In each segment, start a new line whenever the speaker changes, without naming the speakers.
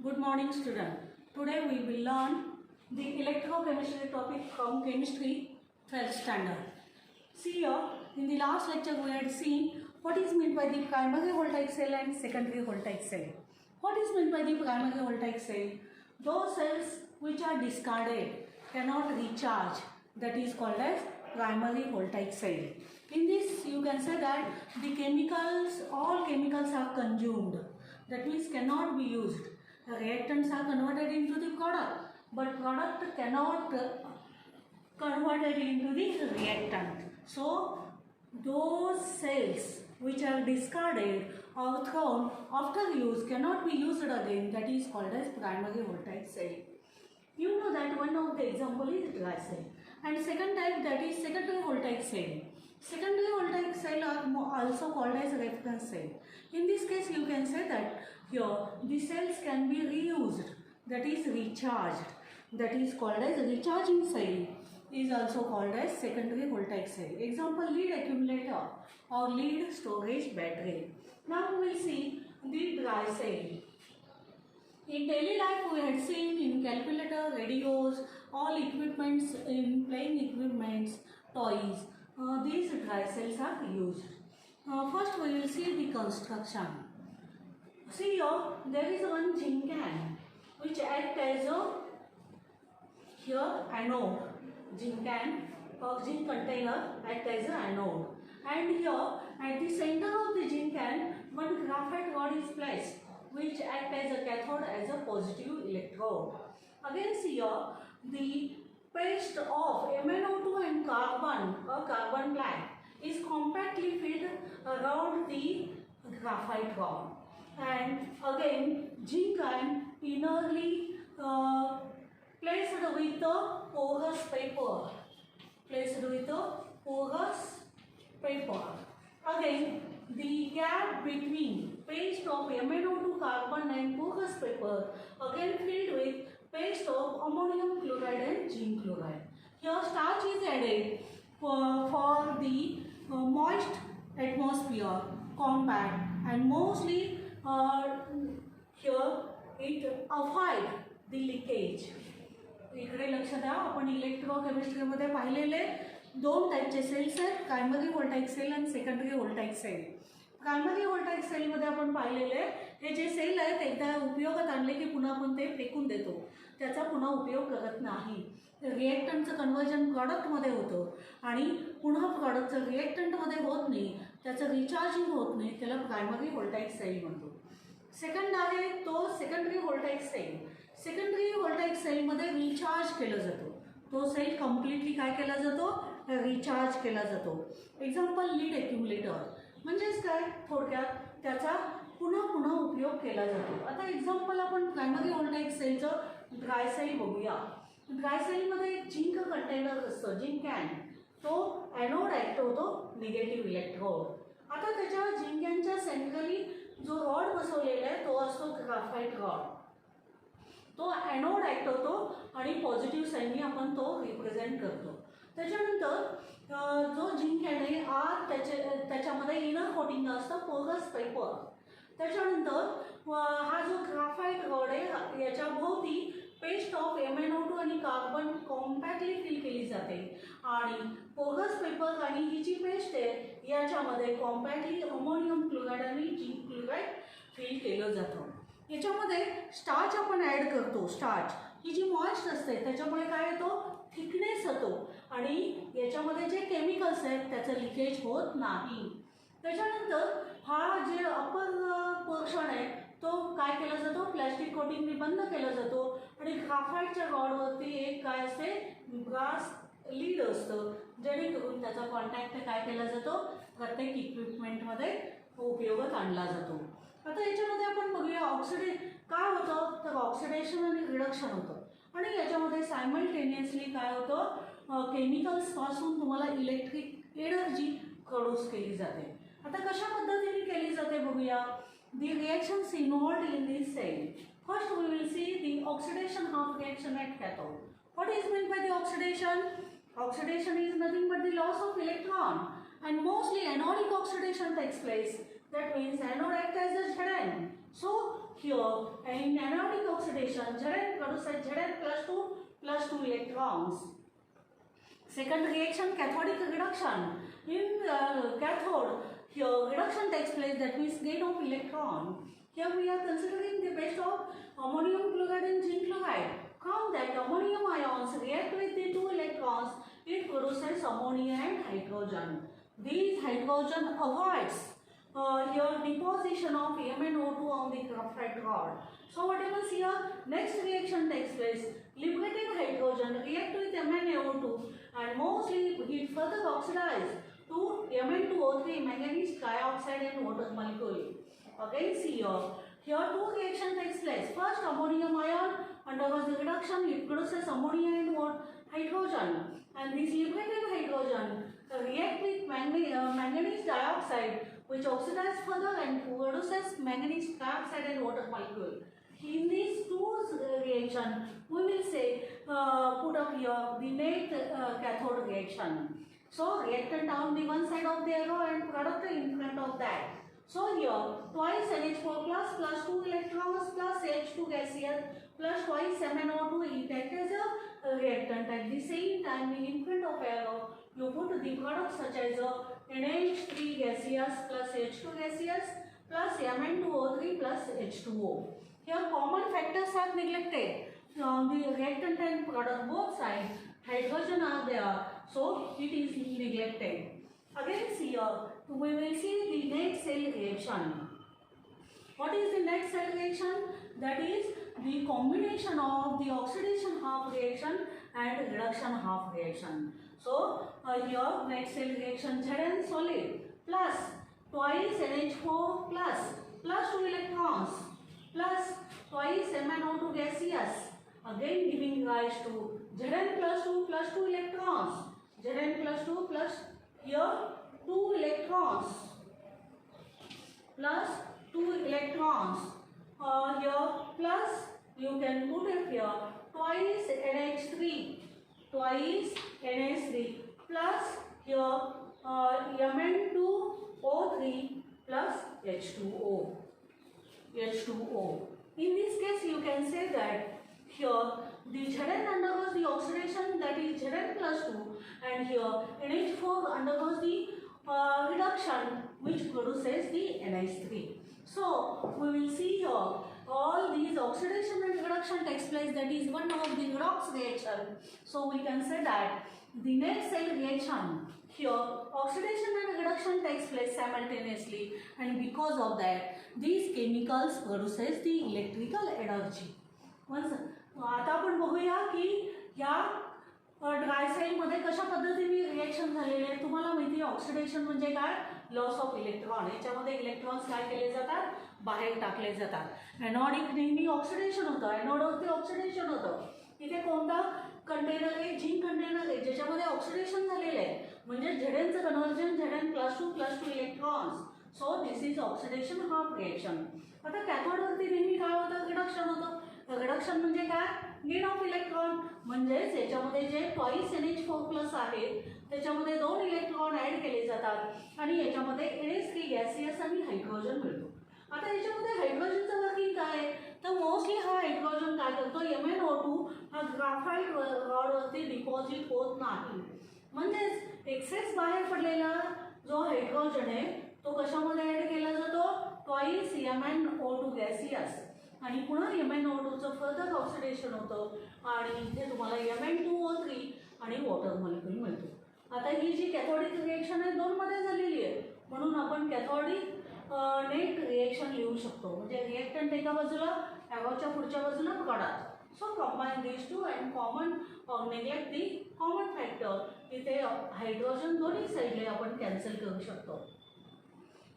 Good morning, student. Today we will learn the electrochemistry topic from chemistry 12th standard. See here, in the last lecture we had seen what is meant by the primary voltaic cell and secondary voltaic cell. What is meant by the primary voltaic cell? Those cells which are discarded cannot recharge, that is called as primary voltaic cell. In this you can say that the chemicals, all chemicals are consumed, that means cannot be used. Reactants are converted into the product, but product cannot converted into the reactant. So those cells which are discarded or thrown after use cannot be used again, that is called as primary voltaic cell. You know that one of the example is dry cell, and second type, that is secondary voltaic cell. Secondary voltaic cell are also called as reference cell. In this case you can say that here the cells can be reused, that is recharged, that is called as recharging cell, is also called as secondary voltaic cell. Example, lead accumulator or lead storage battery. Now we will see the dry cell. In daily life we had seen in calculator, radios, all equipments, in playing equipments, toys, these dry cells are used. First we will see the construction. See here, there is one zinc can which acts as a anode. Zinc can or zinc container acts as an anode, and here at the center of the zinc can one graphite rod is placed which acts as a cathode, as a positive electrode. Again see here, the paste of MnO2 and carbon or carbon black is compactly filled around the graphite rod, and again zinc can innerly placed with the porous paper. Again the gap between paste of MnO2 carbon and porous paper again filled with paste of ammonium chloride and zinc chloride. Here starch is added for the moist atmosphere, compact, and mostly here it avoid the leakage. इकडे लक्ष द्या, आपण electrochemistry मध्ये पाहिलेले दोन टाइपचे cells आहेत, primary voltaic cell आणि secondary voltaic cell. Primary voltaic cell मध्ये आपण पाहिलेले हे जे सेल आहेत एकदा उपयोगात आणले की पुन्हा आपण ते फेकून देतो, त्याचा पुन्हा उपयोग करत नाही. रिएक्टंटचं कन्वर्जन प्रॉडक्टमध्ये होतं आणि पुन्हा प्रॉडक्टचं रिएक्टंटमध्ये होत नाही, त्याचं रिचार्जिंग होत नाही, त्याला प्रायमरी व्होल्टाइक सेल म्हणतो. सेकंड आहे तो secondary voltaic cell. Secondary voltaic सेलमध्ये रिचार्ज केलं जातो, तो सेल कम्प्लिटली काय केला जातो, रिचार्ज केला जातो. एक्झाम्पल लीड एक्युमुलेटर म्हणजेच काय, थोडक्यात त्याचा पुन्हा पुन्हा उपयोग केला जातो. आता एक्झाम्पल आपण प्रायमरी व्होल्टाइक सेलचं ड्राय सेल बघूया. ड्राय सेलमध्ये झिंक कंटेनर असतं, झिंक कॅन, तो ॲनोड ॲक्ट होतो, निगेटिव्ह इलेक्ट्रोड. आता त्याच्या झिंक कॅनच्या सेंट्रली जो रॉड बसवलेला आहे तो असतो ग्राफाईट रॉड, तो ॲनोड ॲक्ट होतो आणि पॉझिटिव्ह साईननी आपण तो रिप्रेझेंट करतो. त्याच्यानंतर जो झिंक कॅन आहे त्याच्यामध्ये इनर कोटिंग असतं पोरस पेपर. त्याच्यानंतर हा जो ग्राफाईट रॉड आहे याच्या भोवती पेस्ट ऑफ MnO2 आणि कार्बन कॉम्पॅक्टली फिल केली जाते आणि पोरस पेपर आणि ही जी पेस्ट आहे याच्यामध्ये कॉम्पॅक्टली अमोनियम क्लोराईड आणि झिंक क्लोराईड फिल केलं जातं. याच्यामध्ये स्टार्च आपण ॲड करतो. स्टार्च ही जी मॉइस्ट असते त्याच्यामुळे काय येतो, थिकनेस होतो आणि याच्यामध्ये जे केमिकल्स आहेत त्याचं लिकेज होत नाही. त्याच्यानंतर हा जे अपर पोर्शन आहे तो काय केला जातो, प्लॅस्टिक कोटिंगने बंद केला जातो आणि ग्राफाईटच्या रॉडवरती एक काय असते, ब्रास लीड असतं, जेणेकरून त्याचा कॉन्टॅक्ट काय केला जातो, प्रत्येक इक्विपमेंटमध्ये उपयोगात आणला जातो. आता याच्यामध्ये आपण बघूया काय होतं, तर ऑक्सिडेशन आणि रिडक्शन होतं आणि याच्यामध्ये सायमल्टेनियसली काय होतं, केमिकल्सपासून तुम्हाला इलेक्ट्रिक एनर्जी प्रोड्यूस केली जाते. आता कशा पद्धतीने केली जाते बघूया. The reactions involved in this cell. First we will see the oxidation half reaction at cathode. What is meant by the oxidation? Oxidation is nothing but the loss of electron, and mostly anodic oxidation takes place. That means anode acts as a Zn. So here in anionic oxidation Zn produces Zn plus 2 electrons. Second reaction, cathodic reduction. In cathode, here reduction takes place, that means gain of electron. Here we are considering the base of ammonium chloride and zinc chloride. Count that ammonium ions react with the 2 electrons, it produces ammonia and hydrogen. These hydrogen avoids here deposition of MnO2 on the graphite rod. So what happens here? Next reaction takes place. Liberated hydrogen react with MnO2 and mostly it further oxidize to Mn2O3 manganese dioxide and water molecule. Again see here two reaction takes place. First ammonium ion undergoes the reduction, it produces ammonia and hydrogen, and this liberated hydrogen react with manganese dioxide, which oxidizes further and produces manganese dioxide and water molecule. In these two reactions, we will say put up here the net cathode reaction. So reactant on the one side of the arrow and product in front of that. So here twice NH4 plus 2 electrons plus H2 gaseous plus twice MnO2 it acts as a reactant. At the same time, in front of arrow you put the products such as NH3 gaseous plus H2 gaseous plus Mn2O3 plus H2O. Here common factors are neglected. On the reactant and product both sides hydrogen are there, so it is neglected. Again see here, we will see the net cell reaction. What is the net cell reaction? That is the combination of the oxidation half reaction and reduction half reaction. So here net cell reaction Zn solid plus twice NH4 plus 2 electrons plus twice MnO2 gaseous, again giving rise to Zn plus 2 electrons, Zn plus 2 plus here 2 electrons plus 2 electrons here plus you can put it here twice NH3 plus here Mn2O3 plus H2O. In this case you can say that here the Zn undergoes the oxidation, that is Zn plus 2, and here NH4 undergoes the reduction, which produces the NH3. So we will see here all these oxidation and reduction takes place, that is one of the redox reaction. So we can say that the net cell reaction, here oxidation and reduction takes place simultaneously, and because of that these chemicals produces the electrical energy. Once आता आपण बघूया की या dry cell मध्ये कशा पद्धतीने reaction झालेले आहे. तुम्हाला माहिती आहे ऑक्सिडेशन म्हणजे काय? Loss of electron. याच्यामध्ये इलेक्ट्रॉन्स काय केले जातात? बाहेर टाकले जातात. एनोडिक नेहमी ऑक्सिडेशन होतं, एनोडवरती ऑक्सिडेशन होतं. इथे कोणता कंटेनर आहे? झिंक कंटेनर आहे ज्याच्यामध्ये ऑक्सिडेशन झालेलं आहे, म्हणजे झेडनचं conversion Zn plus 2 electrons. So this is oxidation half reaction. आता कॅथोडवरती नेहमी काय होतं? रिडक्शन होतं. रिडक्शन म्हणजे काय? Gain of electron. म्हणजेच याच्यामध्ये जे ट्वाइस NH4 प्लस आहेत त्याच्यामध्ये 2 इलेक्ट्रॉन ॲड केले जातात आणि याच्यामध्ये NH3 गॅसियस आणि हायड्रोजन मिळतो. आता याच्यामध्ये हायड्रोजनचं वर्किंग काय आहे? तर मोस्टली हा हायड्रोजन काय करतो? MnO2 हा ग्राफाइट रॉडवरती डिपॉझिट होत नाही. म्हणजेच एक्सेस बाहेर पडलेला जो हायड्रोजन आहे तो कशामध्ये ॲड केला जातो? ट्वाइस MnO2 गॅसियस, आणि पुन्हा MnO2चं फर्दर ऑक्सिडेशन होतं आणि इथे तुम्हाला Mn2O3 आणि वॉटर मॉलिक्यूल मिळतो. आता ही जी कॅथोडिक रिएक्शन आहे 2 मध्ये झालेली आहे, म्हणून आपण कॅथोडिक नेट रिएक्शन लिहू शकतो. म्हणजे रिएक्टंट एका बाजूला, ॲरोच्या पुढच्या बाजूला product. So combine this two and common neglect the common factor. इथे हायड्रोजन दोन्ही साईडला आपण कॅन्सल करू शकतो.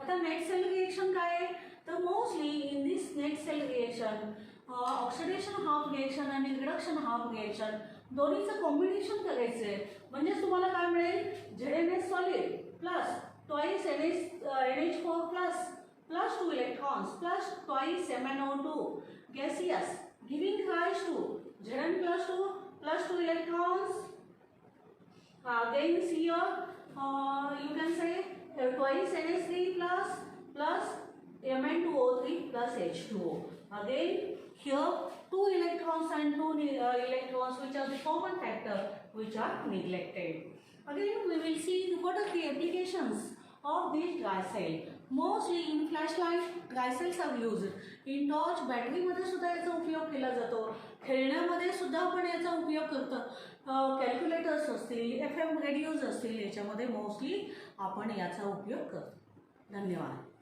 आता नेट सेल रिएक्शन काय आहे? तर mostly in this net cell reaction oxidation half reaction आणि रिडक्शन हाफ रिएक्शन दोन्हीचं कॉम्बिनेशन करायचं आहे. म्हणजेच तुम्हाला काय मिळेल? ZnS solid plus twice NH4 plus 2 electrons plus twice MnO2 gaseous, giving rise to Zn plus 2 electrons. Again here you can say twice NH3 plus Mn2O3 plus H2O. Again, here 2 electrons and 2 electrons, which are the common factor, which are neglected. Again, we will see what are the applications of this dry cell. Mostly in flashlight, dry cells are used. In torch, battery मध्ये सुद्धा याचा उपयोग केला जातो. खेळण्यामध्ये सुद्धा आपण याचा उपयोग करतो. कॅल्क्युलेटर्स असतील, FM रेडिओज असतील, याच्यामध्ये मोस्टली आपण याचा उपयोग करतो. धन्यवाद.